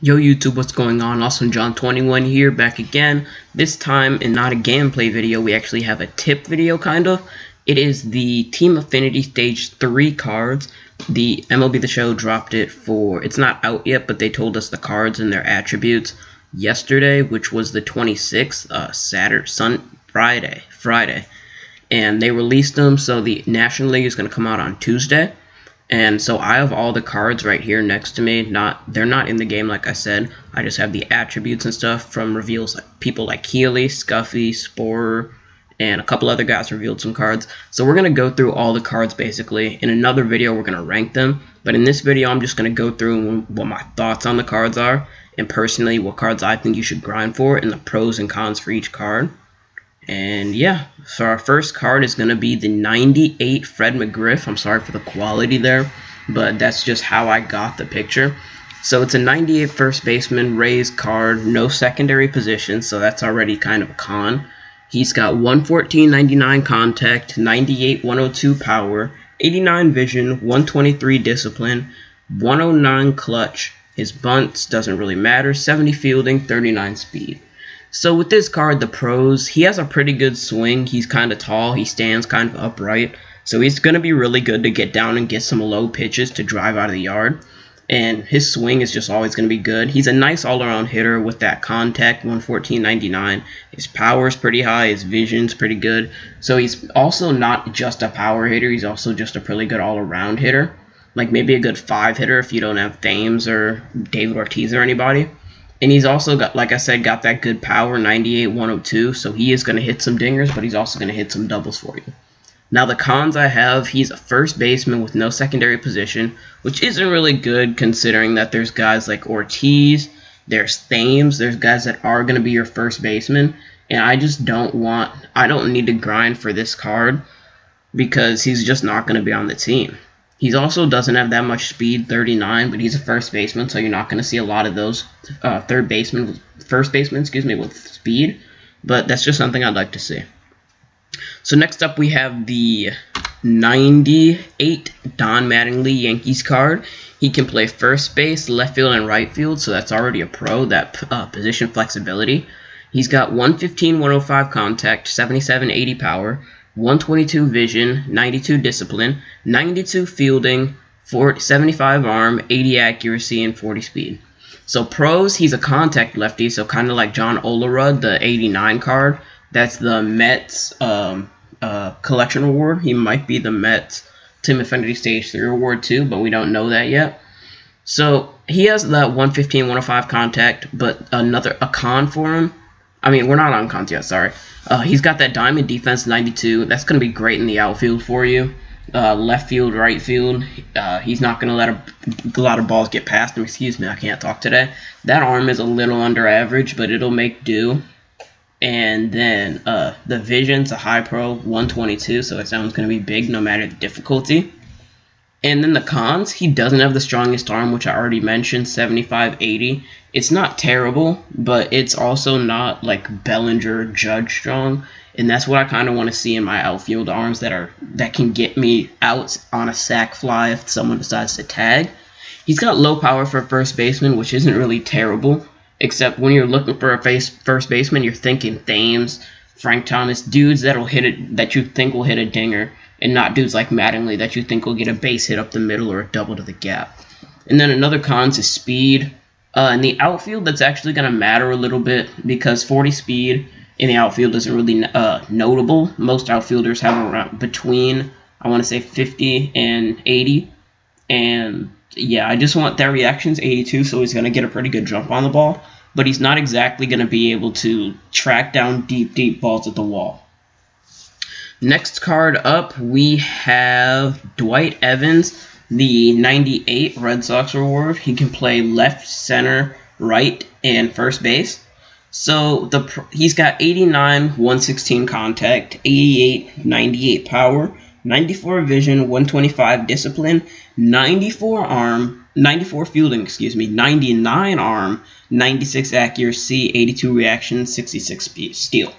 Yo YouTube, what's going on? Awesome John 21 here, back again. This time, in not a gameplay video, we actually have a tip video, kind of. It is the Team Affinity Stage 3 cards. The MLB The Show dropped it for, it's not out yet, but they told us the cards and their attributes yesterday, which was the 26th, Friday. And they released them, so the National League is going to come out on Tuesday. And so I have all the cards right here next to me. They're not in the game, like I said. I just have the attributes and stuff from reveals, like people like Kaline, Scuffy, Spore, and a couple other guys revealed some cards. So we're going to go through all the cards basically. In another video, we're going to rank them. But in this video, I'm just going to go through what my thoughts on the cards are. And personally, what cards I think you should grind for and the pros and cons for each card. And yeah, so our first card is going to be the 98 Fred McGriff. I'm sorry for the quality there, but that's just how I got the picture. So it's a 98 first baseman raised card, no secondary position, so that's already kind of a con. He's got 114-99 contact, 98-102 power, 89 vision, 123 discipline, 109 clutch. His bunts doesn't really matter, 70 fielding, 39 speed. So with this card, the pros, he has a pretty good swing. He's kind of tall. He stands kind of upright. So he's going to be really good to get down and get some low pitches to drive out of the yard. And his swing is just always going to be good. He's a nice all-around hitter with that contact, 114-99. His power is pretty high. His vision's pretty good. So he's also not just a power hitter. He's also just a pretty good all-around hitter. Like maybe a good 5 hitter if you don't have Thames or David Ortiz or anybody. And he's also got, like I said, got that good power, 98-102, so he is going to hit some dingers, but he's also going to hit some doubles for you. Now the cons I have, he's a first baseman with no secondary position, which isn't really good considering that there's guys like Ortiz, there's Thames, there's guys that are going to be your first baseman, and I just don't need to grind for this card because he's just not going to be on the team. He also doesn't have that much speed, 39, but he's a first baseman, so you're not going to see a lot of those first basemen, with speed. But that's just something I'd like to see. So next up we have the 98 Don Mattingly Yankees card. He can play first base, left field, and right field, so that's already a pro, that position flexibility. He's got 115-105 contact, 77-80 power, 122 vision, 92 discipline, 92 fielding, 75 arm, 80 accuracy, and 40 speed. So pros, he's a contact lefty, so kind of like John Olerud, the 89 card. That's the Mets collection award. He might be the Mets Team Affinity Stage 3 award too, but we don't know that yet. So he has that 115-105 contact, but a con for him. I mean, we're not on cons yet, sorry. He's got that diamond defense, 92. That's going to be great in the outfield for you. Left field, right field. He's not going to let a lot of balls get past him. Excuse me, I can't talk today. That arm is a little under average, but it'll make do. And then the vision's a high pro, 122, so that sounds going to be big no matter the difficulty. And then the cons, he doesn't have the strongest arm, which I already mentioned, 75-80. It's not terrible, but it's also not like Bellinger, Judge strong. And that's what I kind of want to see in my outfield arms that can get me out on a sac fly if someone decides to tag. He's got low power for a first baseman, which isn't really terrible, except when you're looking for a first baseman, you're thinking Thames, Frank Thomas, dudes that'll hit it, that you think will hit a dinger, and not dudes like Mattingly that you think will get a base hit up the middle or a double to the gap. And then another cons is speed. In the outfield, that's actually going to matter a little bit because 40 speed in the outfield isn't really notable. Most outfielders have around between, I want to say, 50 and 80. And yeah, I just want that reaction's 82, so he's going to get a pretty good jump on the ball. But he's not exactly going to be able to track down deep balls at the wall. Next card up, we have Dwight Evans, the 98 Red Sox award. He can play left, center, right, and first base. So he's got 89, 116 contact, 88, 98 power, 94 vision, 125 discipline, 94 fielding, 99 arm, 96 accuracy, 82 reaction, 66 steal.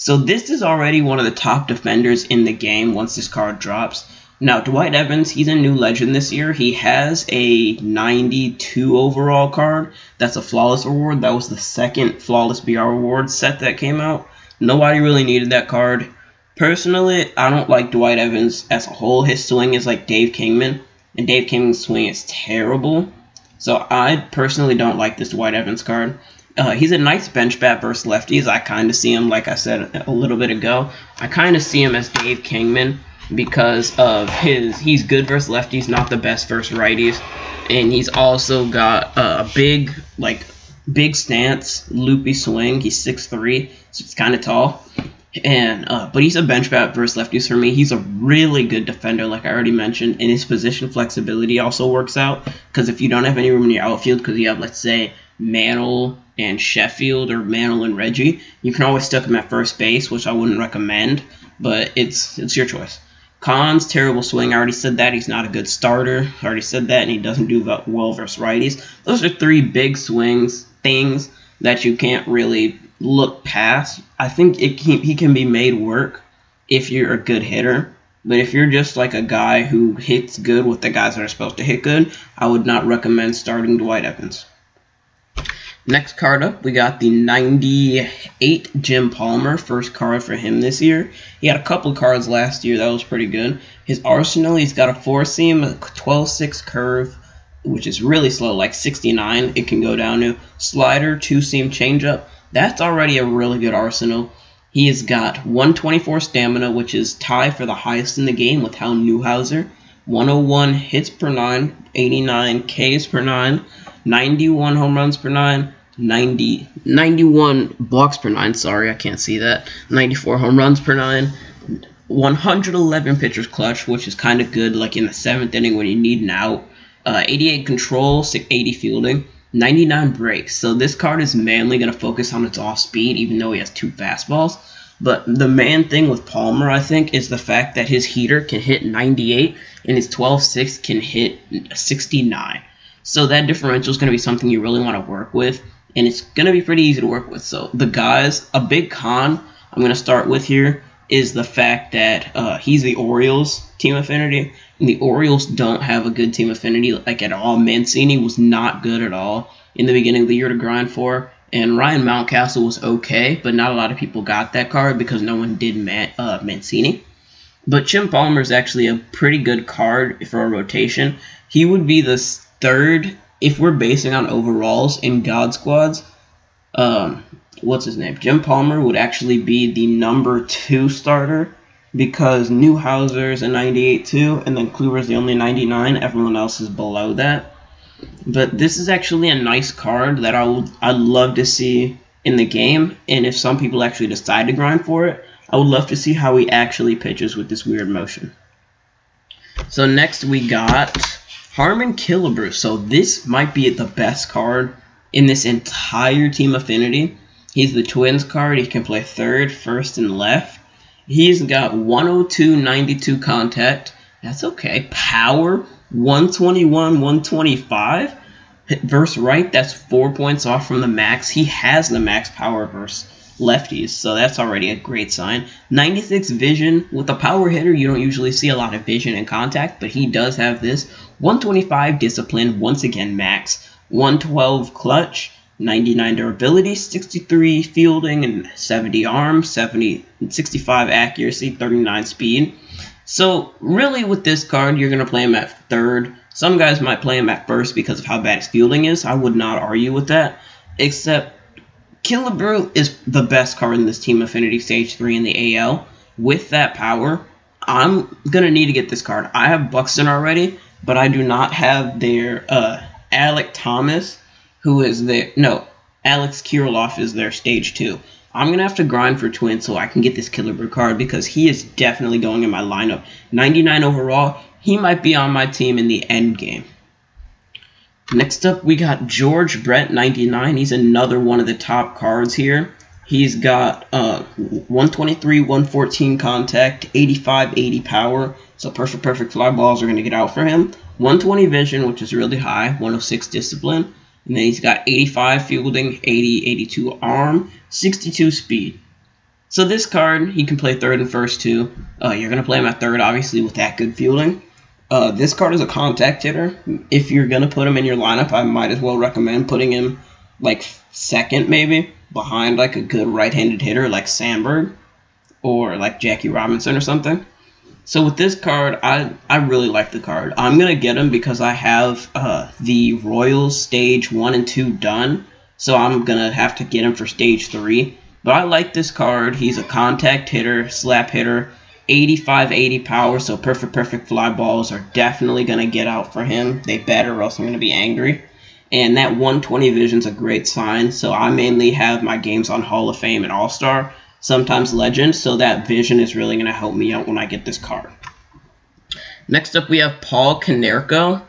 So this is already one of the top defenders in the game once this card drops. Now, Dwight Evans, he's a new legend this year. He has a 92 overall card. That's a flawless award. That was the second flawless BR award set that came out. Nobody really needed that card. Personally, I don't like Dwight Evans as a whole. His swing is like Dave Kingman, and Dave Kingman's swing is terrible. So I personally don't like this Dwight Evans card. He's a nice bench bat versus lefties. I kind of see him, like I said a little bit ago, I kind of see him as Dave Kingman because of he's good versus lefties, not the best versus righties. And he's also got a big stance, loopy swing. He's 6'3", so it's kind of tall. And but he's a bench bat versus lefties for me. He's a really good defender, like I already mentioned, and his position flexibility also works out. Because if you don't have any room in your outfield, because you have, let's say, Mantle and Sheffield or Mantle and Reggie, you can always stick him at first base, which I wouldn't recommend, but it's your choice. Cons, terrible swing. I already said that. He's not a good starter. I already said that, and he doesn't do well versus righties. Those are three big things that you can't really look past. I think he can be made work if you're a good hitter. But if you're just like a guy who hits good with the guys that are supposed to hit good, I would not recommend starting Dwight Evans. Next card up, we got the 98 Jim Palmer, first card for him this year. He had a couple cards last year, that was pretty good. His arsenal, he's got a 4-seam, a 12-6 curve, which is really slow, like 69. It can go down to slider, 2-seam changeup. That's already a really good arsenal. He has got 124 stamina, which is tied for the highest in the game with Hal Newhouser. 101 hits per 9, 89 Ks per 9, 91 home runs per 9, 91 walks per 9, sorry, I can't see that, 94 home runs per 9, 111 pitchers clutch, which is kind of good, like in the 7th inning when you need an out, 88 control, 80 fielding, 99 breaks. So this card is mainly going to focus on its off speed, even though he has 2 fastballs. But the main thing with Palmer, I think, is the fact that his heater can hit 98 and his 12-6 can hit 69. So that differential is going to be something you really want to work with, and it's going to be pretty easy to work with. So the guys, a big con I'm going to start with here is the fact that he's the Orioles team affinity, and the Orioles don't have a good team affinity like at all. Mancini was not good at all in the beginning of the year to grind for, and Ryan Mountcastle was okay, but not a lot of people got that card because no one did Mancini. But Jim Palmer is actually a pretty good card for a rotation. He would be the third, if we're basing on overalls in God Squads, what's his name? Jim Palmer would actually be the number 2 starter because Newhouser's a 98 too, and then Kluber's the only 99. Everyone else is below that. But this is actually a nice card that I'd love to see in the game, and if some people actually decide to grind for it, I would love to see how he actually pitches with this weird motion. So next we got Harmon Killebrew. So this might be the best card in this entire team affinity. He's the Twins card. He can play third, first, and left. He's got 102, 92 contact. That's okay. Power, 121, 125. Versus right, that's 4 points off from the max. He has the max power versus lefties, so that's already a great sign. 96 vision. With a power hitter, you don't usually see a lot of vision and contact, but he does have this. 125 discipline, once again max. 112 clutch, 99 durability, 63 fielding, and 70 arm, 65 accuracy, 39 speed. So really with this card, you're going to play him at third. Some guys might play him at first because of how bad his fielding is. I would not argue with that, except Killebrew is the best card in this team affinity stage 3 in the AL. With that power, I'm going to need to get this card. I have Buxton already, but I do not have their Alec Thomas, who is their, no, Alex Kirilloff is their stage 2. I'm going to have to grind for Twins so I can get this Killebrew card because he is definitely going in my lineup. 99 overall, he might be on my team in the end game. Next up, we got George Brett, 99. He's another one of the top cards here. He's got 123, 114 contact, 85, 80 power. So perfect fly balls are going to get out for him. 120 vision, which is really high. 106 discipline. And then he's got 85 fielding, 80, 82 arm, 62 speed. So this card, he can play third and first too. You're going to play him at third, obviously, with that good fielding. This card is a contact hitter. If you're going to put him in your lineup, I might as well recommend putting him like second maybe, behind like a good right-handed hitter like Sandberg or like Jackie Robinson or something. So with this card, I really like the card. I'm going to get him because I have the Royals Stage 1 and 2 done. So I'm going to have to get him for Stage 3. But I like this card. He's a contact hitter, slap hitter, 85-80 power. So perfect fly balls are definitely going to get out for him. They better or else I'm going to be angry. And that 120 vision's a great sign. So I mainly have my games on Hall of Fame and All-Star, sometimes Legend, so that vision is really going to help me out when I get this card. Next up, we have Paul Konerko.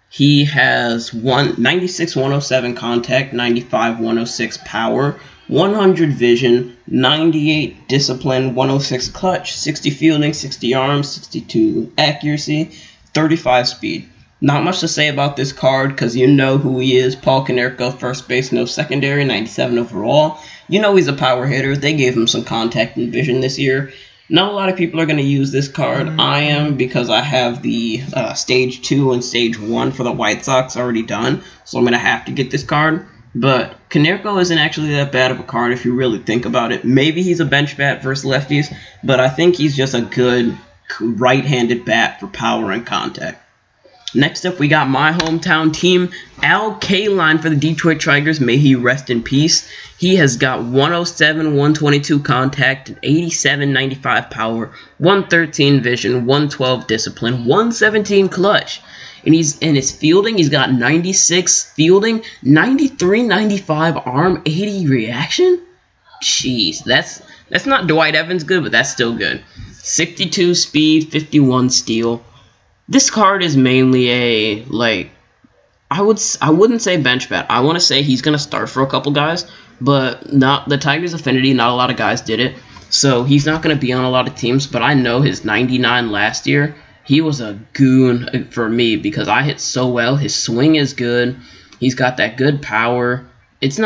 He has 96-107 contact, 95-106 power, 100 vision, 98 discipline, 106 clutch, 60 fielding, 60 arms, 62 accuracy, 35 speed. Not much to say about this card because you know who he is. Paul Konerko, first base, no secondary, 97 overall. You know he's a power hitter. They gave him some contact and vision this year. Not a lot of people are going to use this card. I am, because I have the Stage 2 and Stage 1 for the White Sox already done. So I'm going to have to get this card. But Konerko isn't actually that bad of a card if you really think about it. Maybe he's a bench bat versus lefties, but I think he's just a good right-handed bat for power and contact. Next up, we got my hometown team, Kaline for the Detroit Tigers. May he rest in peace. He has got 107, 122 contact, 87, 95 power, 113 vision, 112 discipline, 117 clutch. And he's in his fielding, he's got 96 fielding, 93, 95 arm, 80 reaction. Jeez, that's not Dwight Evans good, but that's still good. 62 speed, 51 steal. This card is mainly a, like, I wouldn't say bench bat. I want to say he's going to start for a couple guys, but not the Tigers Affinity, not a lot of guys did it. So he's not going to be on a lot of teams, but I know his 99 last year, he was a goon for me because I hit so well. His swing is good. He's got that good power. It's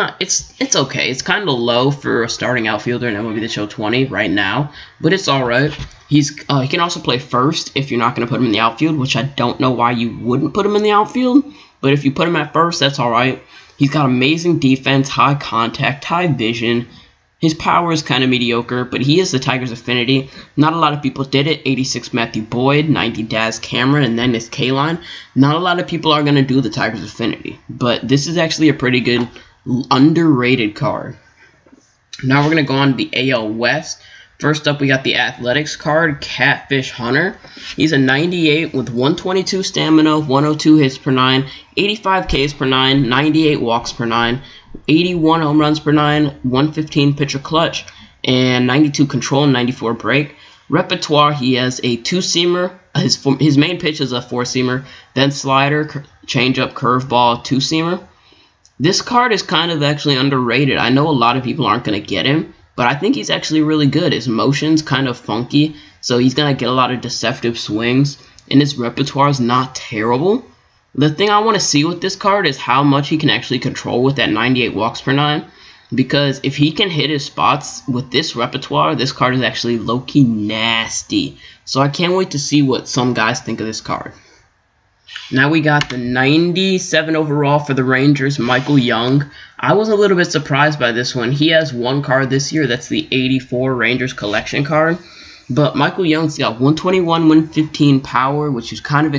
okay. It's kind of low for a starting outfielder in MLB The Show 20 right now, but it's all right. He can also play first if you're not going to put him in the outfield, which I don't know why you wouldn't put him in the outfield, but if you put him at first, that's all right. He's got amazing defense, high contact, high vision. His power is kind of mediocre, but he is the Tigers Affinity. Not a lot of people did it. 86 Matthew Boyd, 90 Daz Cameron, and then this Kaline. Not a lot of people are going to do the Tigers Affinity, but this is actually a pretty good underrated card. Now we're going to go on to the AL West. First up, we got the Athletics card, Catfish Hunter. He's a 98 with 122 stamina, 102 hits per 9, 85 Ks per 9, 98 walks per 9, 81 home runs per 9, 115 pitcher clutch, and 92 control and 94 break. Repertoire, he has a two-seamer. His main pitch is a four-seamer, then slider, changeup, curveball, two-seamer. This card is kind of actually underrated. I know a lot of people aren't going to get him, but I think he's actually really good. His motion's kind of funky, so he's going to get a lot of deceptive swings, and his repertoire is not terrible. The thing I want to see with this card is how much he can actually control with that 98 walks per 9, because if he can hit his spots with this repertoire, this card is actually low-key nasty. So I can't wait to see what some guys think of this card. Now we got the 97 overall for the Rangers, Michael Young. I was a little bit surprised by this one. He has one card this year. That's the 84 Rangers collection card. But Michael Young's got 121, 115 power, which is kind of,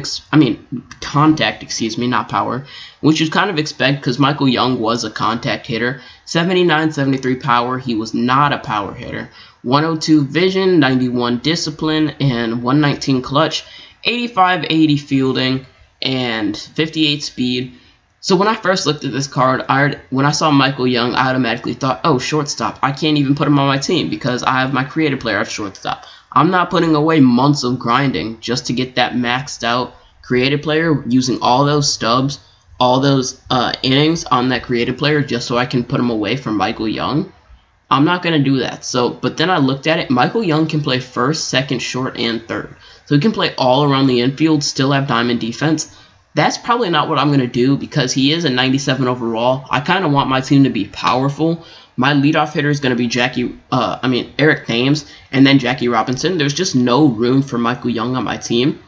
contact, not power, which is kind of expected because Michael Young was a contact hitter. 79, 73 power. He was not a power hitter. 102 vision, 91 discipline, and 119 clutch. 85, 80 fielding, and 58 speed. So when I first looked at this card, when I saw Michael Young, I automatically thought, oh, shortstop. I can't even put him on my team because I have my creative player at shortstop. I'm not putting away months of grinding just to get that maxed out creative player, using all those stubs, all those innings on that creative player just so I can put him away from Michael Young. I'm not going to do that. But then I looked at it. Michael Young can play first, second, short, and third. So he can play all around the infield, still have diamond defense. That's probably not what I'm going to do because he is a 97 overall. I kind of want my team to be powerful. My leadoff hitter is going to be Eric Thames and then Jackie Robinson. There's just no room for Michael Young on my team.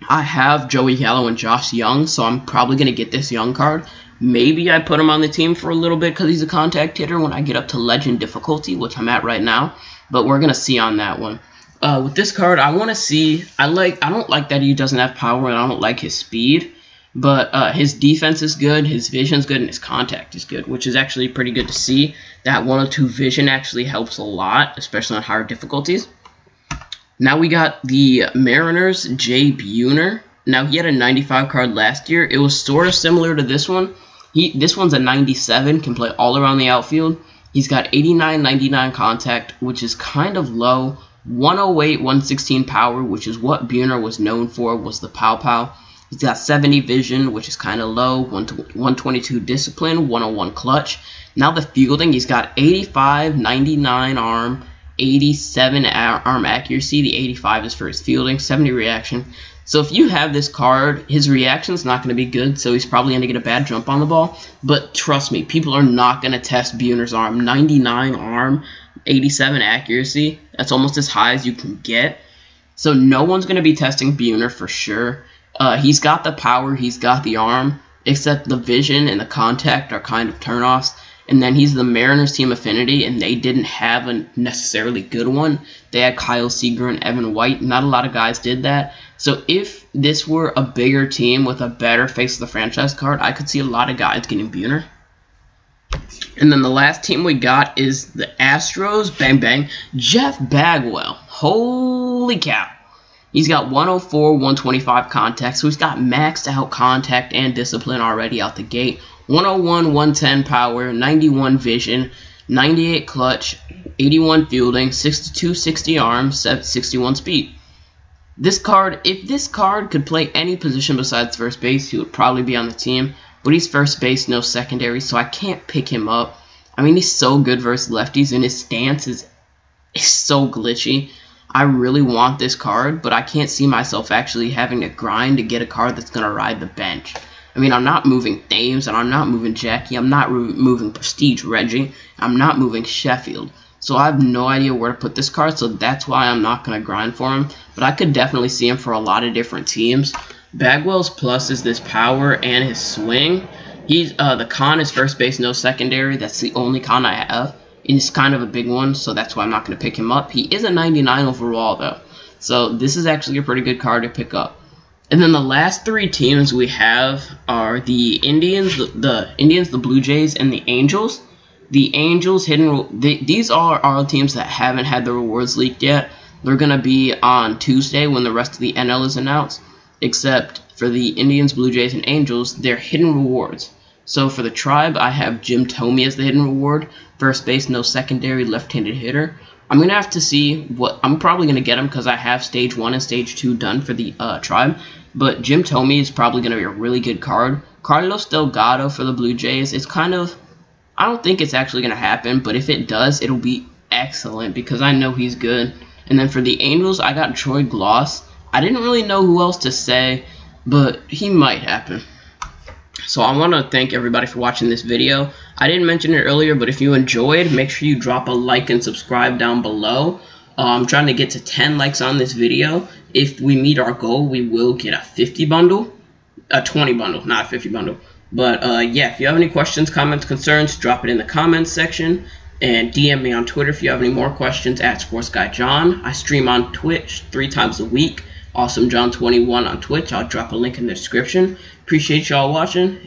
I have Joey Gallo and Josh Young, so I'm probably going to get this Young card. Maybe I put him on the team for a little bit because he's a contact hitter when I get up to Legend difficulty, which I'm at right now. But we're going to see on that one. With this card, I want to see. I don't like that he doesn't have power, and I don't like his speed. But his defense is good, his vision's good, and his contact is good, which is actually pretty good to see. That 102 vision actually helps a lot, especially on higher difficulties. Now we got the Mariners, Jay Buhner. Now he had a 95 card last year. It was sort of similar to this one. This one's a 97, can play all around the outfield. He's got 89, 99 contact, which is kind of low. 108, 116 power, which is what Buhner was known for, was the pow-pow. He's got 70 vision, which is kind of low. 122 discipline, 101 clutch. Now the fielding, he's got 85, 99 arm, 87 arm accuracy. The 85 is for his fielding, 70 reaction. So if you have this card, his reaction's not going to be good, so he's probably going to get a bad jump on the ball. But trust me, people are not going to test Buhner's arm. 99 arm, 87 accuracy. That's almost as high as you can get. So no one's going to be testing Buhner for sure. He's got the power, he's got the arm, except the vision and the contact are kind of turnoffs. And then he's the Mariners team Affinity, and they didn't have a necessarily good one. They had Kyle Seager and Evan White. Not a lot of guys did that. So if this were a bigger team with a better face of the franchise card, I could see a lot of guys getting Buhner. And then the last team we got is the Astros, bang bang, Jeff Bagwell. Holy cow. He's got 104, 125 contact, so he's got maxed out contact and discipline already out the gate. 101, 110 power, 91 vision, 98 clutch, 81 fielding, 62, 60 arm, 61 speed. This card, if this card could play any position besides first base, he would probably be on the team. But he's first base, no secondary, so I can't pick him up. I mean, he's so good versus lefties, and his stance is so glitchy. I really want this card, but I can't see myself actually having to grind to get a card that's going to ride the bench. I mean, I'm not moving Thames, and I'm not moving Jackie, I'm not moving Prestige Reggie, I'm not moving Sheffield. So I have no idea where to put this card, so that's why I'm not going to grind for him. But I could definitely see him for a lot of different teams. Bagwell's plus is this power and his swing. He's the con is first base, no secondary. That's the only con I have. It's kind of a big one, so that's why I'm not going to pick him up. He is a 99 overall, though. So this is actually a pretty good card to pick up. And then the last three teams we have are the Indians, the Blue Jays, and the Angels. The Angels, these are all teams that haven't had the rewards leaked yet. They're going to be on Tuesday when the rest of the NL is announced. Except for the Indians, Blue Jays, and Angels, they're hidden rewards. So for the Tribe, I have Jim Thome as the hidden reward. First base, no secondary, left-handed hitter. I'm going to have to see what... I'm probably going to get him because I have Stage 1 and Stage 2 done for the Tribe. But Jim Thome is probably going to be a really good card. Carlos Delgado for the Blue Jays. It's kind of... I don't think it's actually going to happen, but if it does, it'll be excellent because I know he's good. And then for the Angels, I got Troy Gloss. I didn't really know who else to say, but he might happen. So I want to thank everybody for watching this video. I didn't mention it earlier, but if you enjoyed, make sure you drop a like and subscribe down below. I'm trying to get to 10 likes on this video. If we meet our goal, we will get a 50 bundle. A 20 bundle, not a 50 bundle. But yeah, if you have any questions, comments, concerns, drop it in the comments section. And DM me on Twitter if you have any more questions at SportsGuyJohn. I stream on Twitch 3 times a week. AwesomeJohn21 on Twitch. I'll drop a link in the description. Appreciate y'all watching.